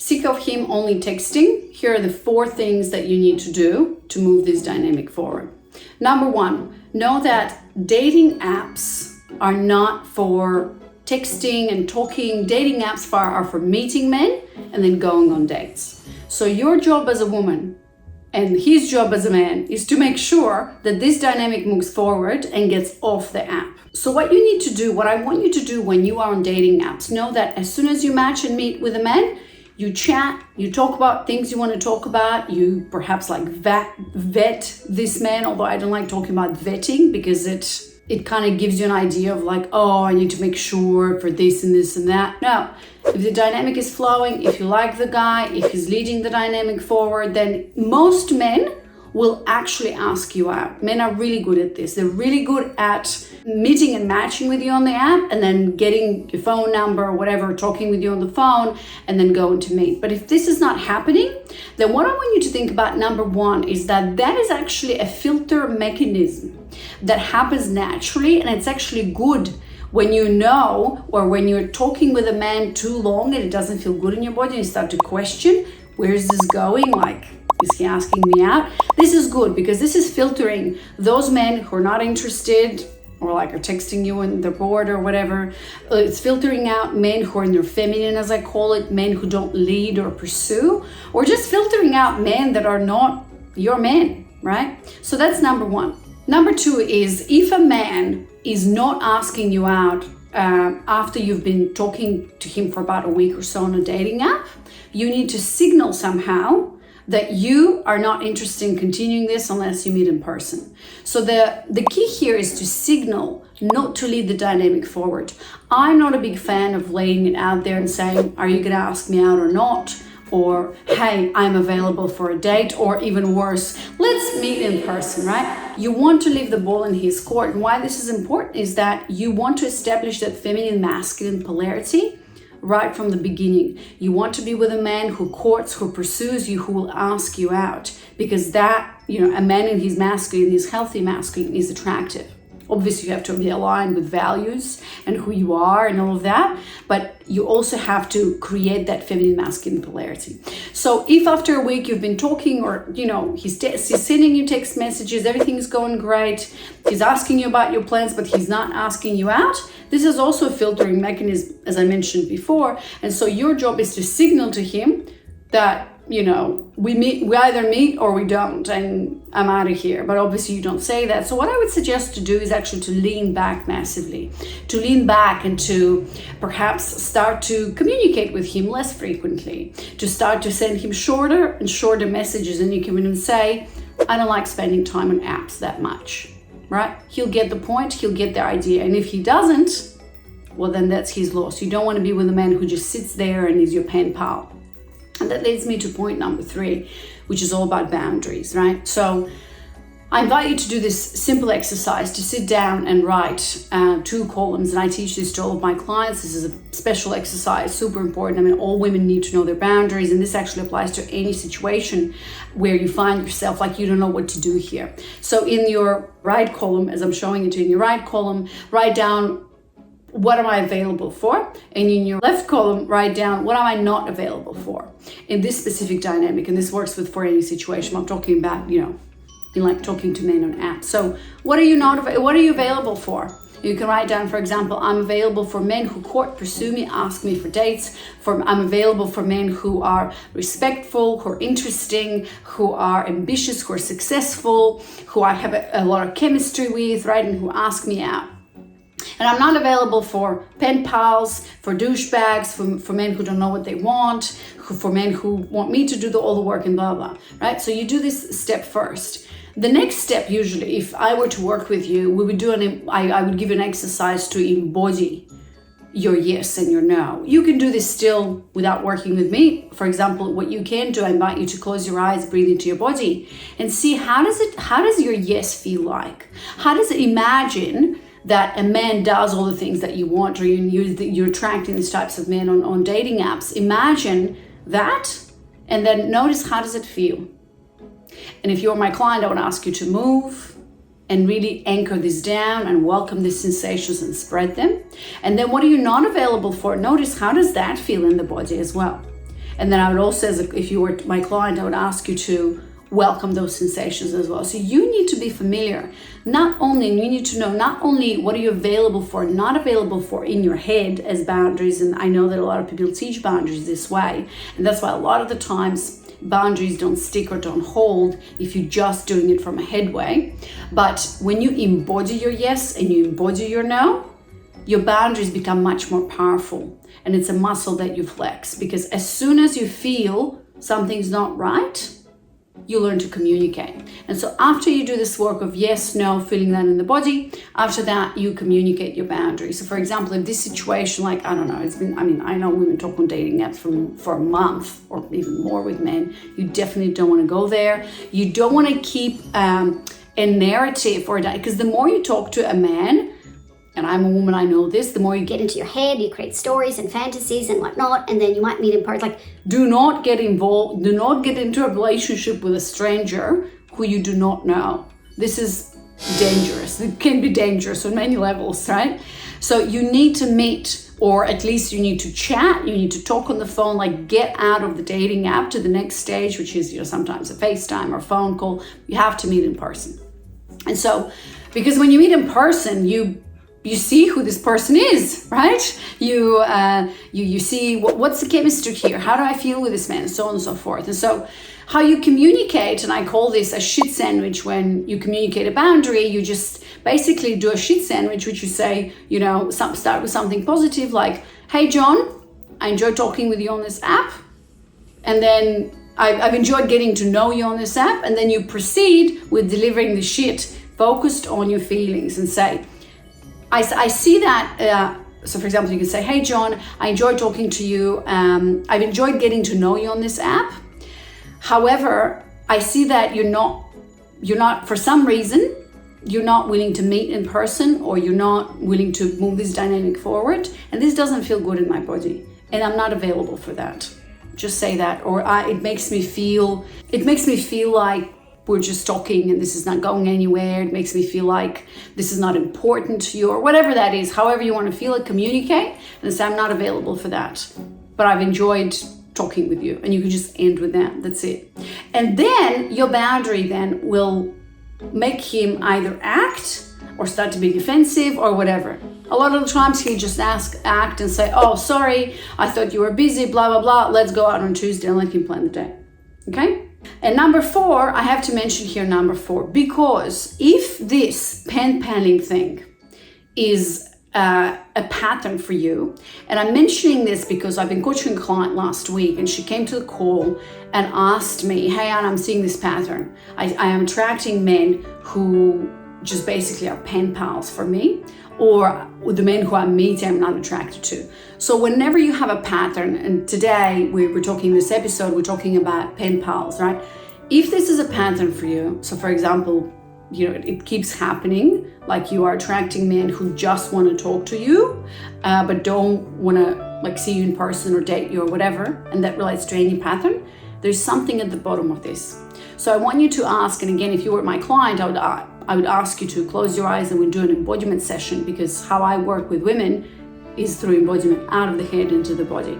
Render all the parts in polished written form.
Sick of him only texting? Here are the 4 things that you need to do to move this dynamic forward. Number 1, know that dating apps are not for texting and talking. Dating apps are for meeting men and then going on dates. So your job as a woman and his job as a man is to make sure that this dynamic moves forward and gets off the app. So what you need to do, what I want you to do when you are on dating apps, know that as soon as you match and meet with a man, you chat, you talk about things you want to talk about, you perhaps like vet this man, although I don't like talking about vetting because it kind of gives you an idea of like, oh, I need to make sure for this and this and that. No, if the dynamic is flowing, if you like the guy, if he's leading the dynamic forward, then most men will actually ask you out. Men are really good at this. They're really good at meeting and matching with you on the app and then getting your phone number or whatever, talking with you on the phone and then going to meet. But if this is not happening, then what I want you to think about, number 1, is that is actually a filter mechanism that happens naturally, and it's actually good when you know, or when you're talking with a man too long and it doesn't feel good in your body and you start to question, where is this going? Like, is he asking me out? This is good because this is filtering those men who are not interested or like are texting you when they're bored or whatever. It's filtering out men who are in their feminine, as I call it, men who don't lead or pursue, or just filtering out men that are not your men, right? So that's number 1. Number 2 is, if a man is not asking you out after you've been talking to him for about a week or so on a dating app, you need to signal somehow that you are not interested in continuing this unless you meet in person. So the key here is to signal, not to lead the dynamic forward. I'm not a big fan of laying it out there and saying, are you gonna ask me out or not? Or, hey, I'm available for a date, or even worse, let's meet in person, right? You want to leave the ball in his court. And why this is important is that you want to establish that feminine masculine polarity right from the beginning. You want to be with a man who courts, who pursues you, who will ask you out, because that, a man in his masculine, his healthy masculine, is attractive. Obviously, you have to be aligned with values and who you are and all of that, but you also have to create that feminine masculine polarity. So if after a week you've been talking, or he's sending you text messages, everything's going great, he's asking you about your plans, but he's not asking you out, this is also a filtering mechanism, as I mentioned before. And so your job is to signal to him that we either meet or we don't, and I'm out of here. But obviously you don't say that. So what I would suggest to do is actually to lean back massively, to lean back and to perhaps start to communicate with him less frequently, to start to send him shorter and shorter messages. And you can even say, I don't like spending time on apps that much, right? He'll get the point, he'll get the idea. And if he doesn't, well, then that's his loss. You don't want to be with a man who just sits there and is your pen pal. And that leads me to point number 3, which is all about boundaries, right? So I invite you to do this simple exercise, to sit down and write 2 columns. And I teach this to all of my clients. This is a special exercise, super important. I mean, all women need to know their boundaries. And this actually applies to any situation where you find yourself like you don't know what to do here. So in your right column, as I'm showing it to you, in your right column, write down, what am I available for? And in your left column, write down, what am I not available for in this specific dynamic? And this works for any situation. I'm talking about, in like talking to men on apps. So what are you available for? You can write down, for example, I'm available for men who court, pursue me, ask me for dates. I'm available for men who are respectful, who are interesting, who are ambitious, who are successful, who I have a lot of chemistry with, right? And who ask me out. And I'm not available for pen pals, for douchebags, for men who don't know what they want, for men who want me to do all the work and blah, blah, right? So you do this step first. The next step, usually, if I were to work with you, I would give you an exercise to embody your yes and your no. You can do this still without working with me. For example, what you can do, I invite you to close your eyes, breathe into your body, and see how does your yes feel like? How does it imagine that a man does all the things that you want, or you're attracting these types of men on dating apps? Imagine that, and then notice, how does it feel? And if you're my client, I want to ask you to move and really anchor this down and welcome these sensations and spread them. And then what are you not available for? Notice, how does that feel in the body as well? And then I would also, if you were my client, I would ask you to welcome those sensations as well. So you need to be familiar. You need to know not only what are you available for, not available for in your head as boundaries. And I know that a lot of people teach boundaries this way. And that's why a lot of the times boundaries don't stick or don't hold if you're just doing it from a headway. But when you embody your yes and you embody your no, your boundaries become much more powerful. And it's a muscle that you flex, because as soon as you feel something's not right, you learn to communicate. And so after you do this work of yes, no, feeling that in the body, after that, you communicate your boundaries. So for example, if this situation, like, I don't know, I know women talk on dating apps for a month or even more with men. You definitely don't want to go there. You don't want to keep a narrative for that, because the more you talk to a man, and I'm a woman, I know this, the more you get into your head, you create stories and fantasies and whatnot, and then you might meet in person. Like, do not get involved, do not get into a relationship with a stranger who you do not know. This is dangerous. It can be dangerous on many levels, right? So you need to meet, or at least you need to chat, you need to talk on the phone, like get out of the dating app to the next stage, which is, sometimes a FaceTime or phone call. You have to meet in person. And so, because when you meet in person, you see who this person is, right? You see what's the chemistry here? How do I feel with this man? And so on and so forth. And so how you communicate, and I call this a shit sandwich. When you communicate a boundary, you just basically do a shit sandwich, which you say, start with something positive like, hey, John, I enjoyed talking with you on this app. And then I've enjoyed getting to know you on this app. And then you proceed with delivering the shit focused on your feelings and say, I see that, so for example, you can say, hey, John, I enjoyed talking to you. I've enjoyed getting to know you on this app. However, I see that you're not, for some reason, you're not willing to meet in person, or you're not willing to move this dynamic forward. And this doesn't feel good in my body. And I'm not available for that. Just say that. Or it makes me feel like we're just talking and this is not going anywhere. It makes me feel like this is not important to you, or whatever that is. However you want to feel it, communicate and say, I'm not available for that, but I've enjoyed talking with you. And you can just end with that. That's it. And then your boundary then will make him either act or start to be defensive or whatever. A lot of the times he'll just act and say, oh, sorry, I thought you were busy, blah, blah, blah. Let's go out on Tuesday and let him plan the day. Okay? And number 4, I have to mention here number 4, because if this pen-paling thing is a pattern for you, and I'm mentioning this because I've been coaching a client last week and she came to the call and asked me, hey, Anna, I'm seeing this pattern. I am attracting men who just basically are pen pals for me, or the men who I'm meeting I'm not attracted to. So whenever you have a pattern, and today we're talking this episode, we're talking about pen pals, right? If this is a pattern for you, so for example, it keeps happening, like you are attracting men who just want to talk to you, but don't want to see you in person or date you or whatever, and that relates to any pattern, there's something at the bottom of this. So I want you to ask, and again, if you were my client, I would ask you to close your eyes and we'll do an embodiment session, because how I work with women is through embodiment, out of the head into the body.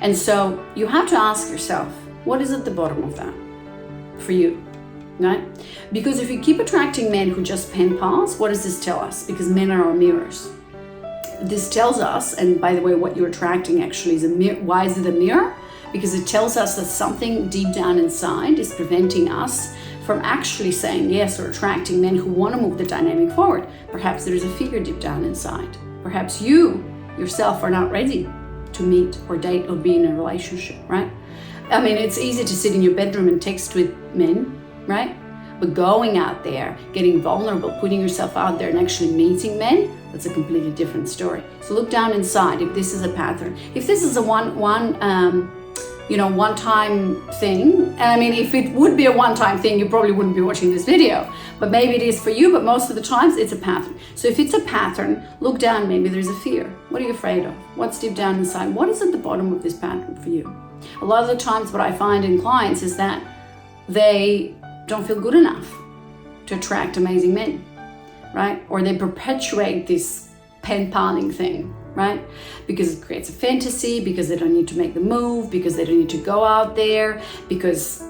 And so you have to ask yourself, what is at the bottom of that for you, right? Because if you keep attracting men who just pen pals, what does this tell us? Because men are our mirrors. This tells us, and by the way, what you're attracting actually is a mirror. Why is it a mirror? Because it tells us that something deep down inside is preventing us from actually saying yes or attracting men who want to move the dynamic forward. Perhaps there is a fear deep down inside. Perhaps you yourself are not ready to meet or date or be in a relationship, right? I mean, it's easy to sit in your bedroom and text with men, right? But going out there, getting vulnerable, putting yourself out there and actually meeting men, that's a completely different story. So look down inside if this is a pattern. If this is a one-time thing. And I mean, if it would be a one-time thing, you probably wouldn't be watching this video, but maybe it is for you, but most of the times it's a pattern. So if it's a pattern, look down, maybe there's a fear. What are you afraid of? What's deep down inside? What is at the bottom of this pattern for you? A lot of the times what I find in clients is that they don't feel good enough to attract amazing men, right? Or they perpetuate this pen paling thing. right? Because it creates a fantasy, because they don't need to make the move, because they don't need to go out there, because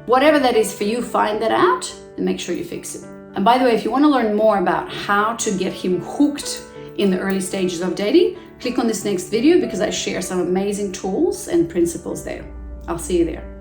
whatever that is for you, find that out and make sure you fix it. And by the way, if you want to learn more about how to get him hooked in the early stages of dating, click on this next video because I share some amazing tools and principles there. I'll see you there.